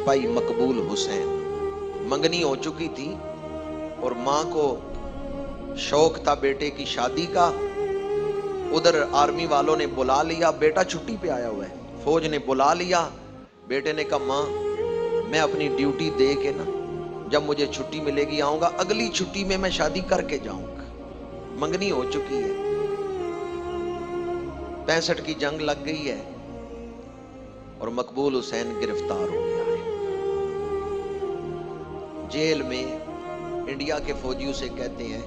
सिपाही मकबूल हुसैन, मंगनी हो चुकी थी और माँ को शौक था बेटे की शादी का। उधर आर्मी वालों ने बुला लिया, बेटा छुट्टी पे आया हुआ है, फौज ने बुला लिया। बेटे ने कहा माँ मैं अपनी ड्यूटी दे के ना, जब मुझे छुट्टी मिलेगी आऊंगा, अगली छुट्टी में मैं शादी करके जाऊंगा। मंगनी हो चुकी है, 65 की जंग लग गई है और मकबूल हुसैन गिरफ्तार हो गया है। जेल में इंडिया के फौजियों से कहते हैं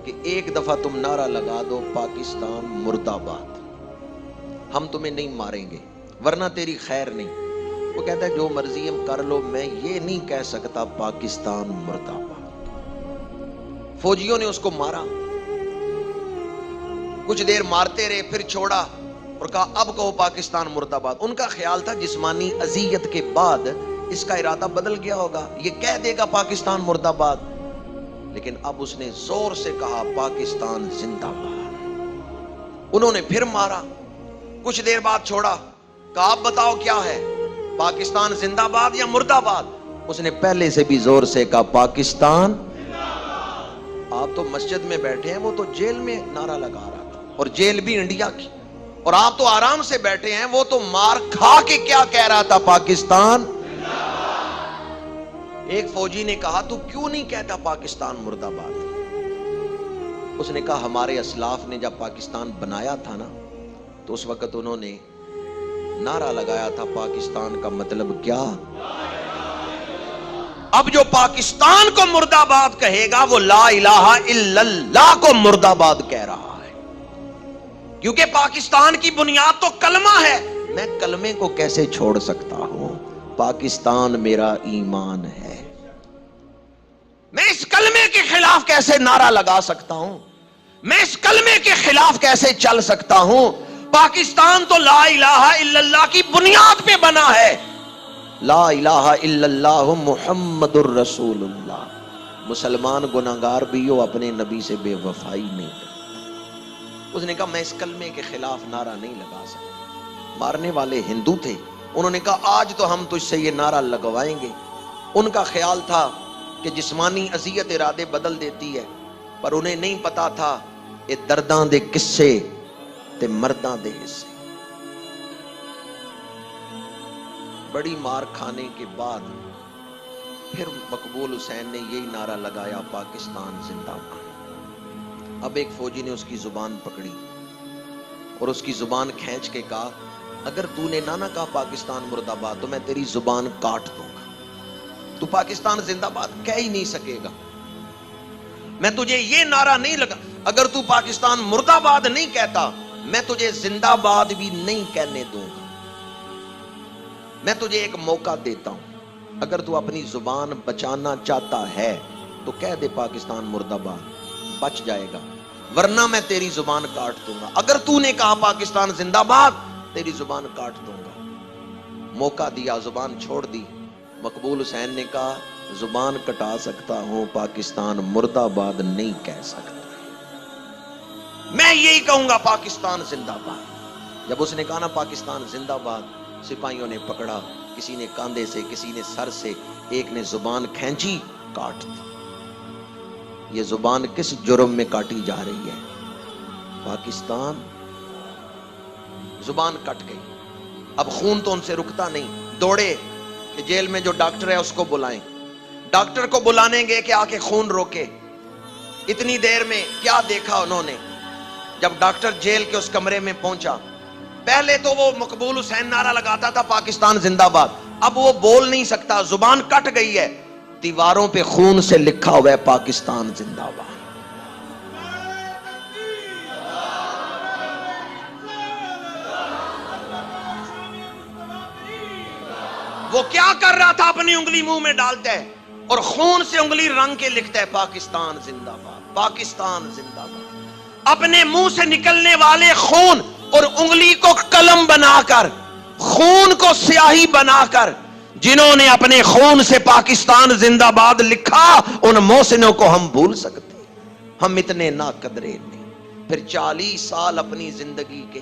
कि एक दफा तुम नारा लगा दो पाकिस्तान मुर्दाबाद, हम तुम्हें नहीं मारेंगे वरना तेरी खैर नहीं। वो कहता है जो मर्जी हम कर लो, मैं ये नहीं कह सकता पाकिस्तान मुर्दाबाद। फौजियों ने उसको मारा, कुछ देर मारते रहे, फिर छोड़ा और कहा अब कहो पाकिस्तान मुर्दाबाद। उनका ख्याल था जिस्मानी अजियत के बाद इसका इरादा बदल गया होगा, ये कह देगा पाकिस्तान मुर्दाबाद, लेकिन अब उसने जोर से कहा पाकिस्तान जिंदाबाद। उन्होंने फिर मारा, कुछ देर बाद छोड़ा, कहा अब बताओ क्या है, पाकिस्तान जिंदाबाद या मुर्दाबाद। उसने पहले से भी जोर से कहा पाकिस्तान जिंदाबाद। आप तो मस्जिद में बैठे हैं, वो तो जेल में नारा लगा रहा था, और जेल भी इंडिया की, और आप तो आराम से बैठे हैं, वो तो मार खा के क्या कह रहा था पाकिस्तान जिंदाबाद। एक फौजी ने कहा तू क्यों नहीं कहता पाकिस्तान मुर्दाबाद। उसने कहा हमारे असलाफ ने जब पाकिस्तान बनाया था ना, तो उस वक्त उन्होंने नारा लगाया था पाकिस्तान का मतलब क्या। अब जो पाकिस्तान को मुर्दाबाद कहेगा वो ला इलाहा इल्लल्लाह को मुर्दाबाद कह रहा है, क्योंकि पाकिस्तान की बुनियाद तो कलमा है। मैं कलमे को कैसे छोड़ सकता हूं, पाकिस्तान मेरा ईमान है। मैं इस कलमे के खिलाफ कैसे नारा लगा सकता हूं, मैं इस कलमे के खिलाफ कैसे चल सकता हूं। पाकिस्तान तो ला इलाहा इल्लल्लाह की बुनियाद पे बना है। ला इलाहा इल्लल्लाह मुहम्मदुर रसूलुल्लाह। मुसलमान गुनाहगार भी हो, अपने नबी से बेवफाई नहीं करता। उसने कहा मैं इस कलमे के खिलाफ नारा नहीं लगा सकता। मारने वाले हिंदू थे, उन्होंने कहा आज तो हम तुझसे ये नारा लगवाएंगे। उनका ख्याल था कि जिस्मानी अजियत इरादे बदल देती है, पर उन्हें नहीं पता था ये दर्दां दे किस्से ते मर्दां दे हिस्से। बड़ी मार खाने के बाद फिर मकबूल हुसैन ने यही नारा लगाया पाकिस्तान जिंदाबाद। अब एक फौजी ने उसकी जुबान पकड़ी और उसकी जुबान खींच के कहा अगर तूने ना कहा पाकिस्तान मुर्दाबाद तो मैं तेरी जुबान काट दूंगा, तू पाकिस्तान जिंदाबाद कह ही नहीं सकेगा। मैं तुझे ये नारा नहीं लगा, अगर तू पाकिस्तान मुर्दाबाद नहीं कहता मैं तुझे जिंदाबाद भी नहीं कहने दूंगा। मैं तुझे एक मौका देता हूं, अगर तू अपनी जुबान बचाना चाहता है तो कह दे पाकिस्तान मुर्दाबाद, बच जाएगा, वरना मैं तेरी जुबान काट दूंगा। अगर तूने कहा पाकिस्तान जिंदाबाद तेरी जुबान काट दूंगा। मौका दिया, जुबान छोड़ दी। मकबूल हुसैन ने कहा जुबान कटा सकता हूं, पाकिस्तान मुर्दाबाद नहीं कह सकता। मैं यही कहूंगा पाकिस्तान जिंदाबाद। जब उसने कहा ना पाकिस्तान जिंदाबाद, सिपाहियों ने पकड़ा, किसी ने कंधे से, किसी ने सर से, एक ने जुबान खींची, काट दी। ये जुबान किस जुर्म में काटी जा रही है? पाकिस्तान। जुबान कट गई। अब खून तो उनसे रुकता नहीं, दौड़े कि जेल में जो डॉक्टर है उसको बुलाएं। डॉक्टर को बुलाने गए कि आके खून रोके। इतनी देर में क्या देखा उन्होंने, जब डॉक्टर जेल के उस कमरे में पहुंचा, पहले तो वो मकबूल हुसैन नारा लगाता था पाकिस्तान जिंदाबाद, अब वो बोल नहीं सकता, जुबान कट गई है। दीवारों पे खून से लिखा हुआ है पाकिस्तान जिंदाबाद। वो क्या कर रहा था, अपनी उंगली मुंह में डालता है और खून से उंगली रंग के लिखता है पाकिस्तान जिंदाबाद, पाकिस्तान जिंदाबाद। अपने मुंह से निकलने वाले खून और उंगली को कलम बनाकर, खून को स्याही बनाकर, जिन्होंने अपने खून से पाकिस्तान जिंदाबाद लिखा, उन मोहसिनों को हम भूल सकते? हम इतने नाकदरे नहीं। फिर 40 साल अपनी जिंदगी के,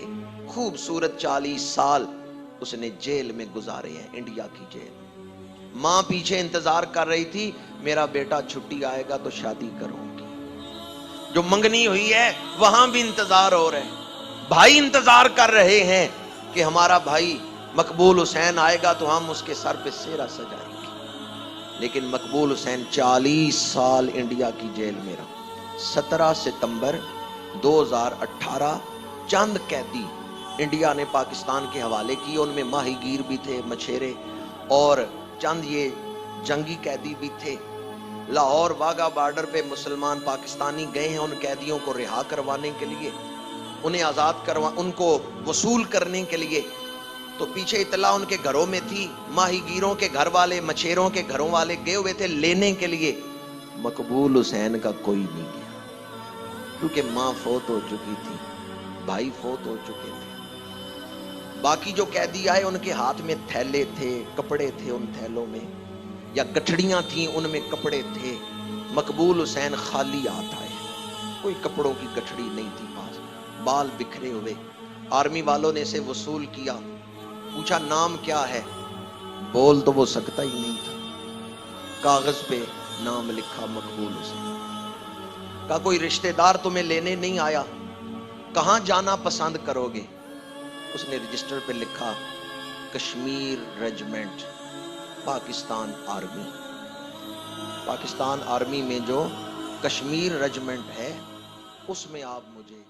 खूबसूरत 40 साल उसने जेल में गुजारे हैं, इंडिया की जेल। मां पीछे इंतजार कर रही थी, मेरा बेटा छुट्टी आएगा तो शादी करूंगी। जो मंगनी हुई है वहां भी इंतजार हो रहे हैं, भाई इंतजार कर रहे हैं कि हमारा भाई मकबूल हुसैन आएगा तो हम उसके सर पे सेहरा सजाएंगे। लेकिन मकबूल हुसैन 40 साल इंडिया की जेल में रहा। 17 सितंबर 2018 चंद कैदी इंडिया ने पाकिस्तान के हवाले किए, उनमें माहीगीर भी थे, मछेरे, और चंद ये जंगी कैदी भी थे। लाहौर वाघा बॉर्डर पे मुसलमान पाकिस्तानी गए हैं उन कैदियों को रिहा करवाने के लिए, उन्हें आजाद करवा, उनको वसूल करने के लिए। तो पीछे इतला उनके घरों में थी, माहीगीरों के घर वाले, मछेरों के घरों वाले गए हुए थे लेने के लिए। मकबूल हुसैन का कोई नहीं गया, क्योंकि मां फौत हो चुकी थी, भाई फौत हो चुके थे। बाकी जो कैदी आए उनके हाथ में थैले थे, कपड़े थे, उन थैलों में या गठड़ियां थी, उनमें कपड़े थे। मकबूल हुसैन खाली हाथ आए, कोई कपड़ों की गठड़ी नहीं थी पास, बाल बिखरे हुए। आर्मी वालों ने इसे वसूल किया, पूछा नाम क्या है, बोल तो वो सकता ही नहीं था। कागज पे नाम लिखा मकबूल हुसैन का। कोई रिश्तेदार तुम्हें लेने नहीं आया, कहां जाना पसंद करोगे? उसने रजिस्टर पे लिखा Kashmir regiment, Pakistan army. Pakistan army में जो कश्मीर रेजिमेंट है उसमें आप मुझे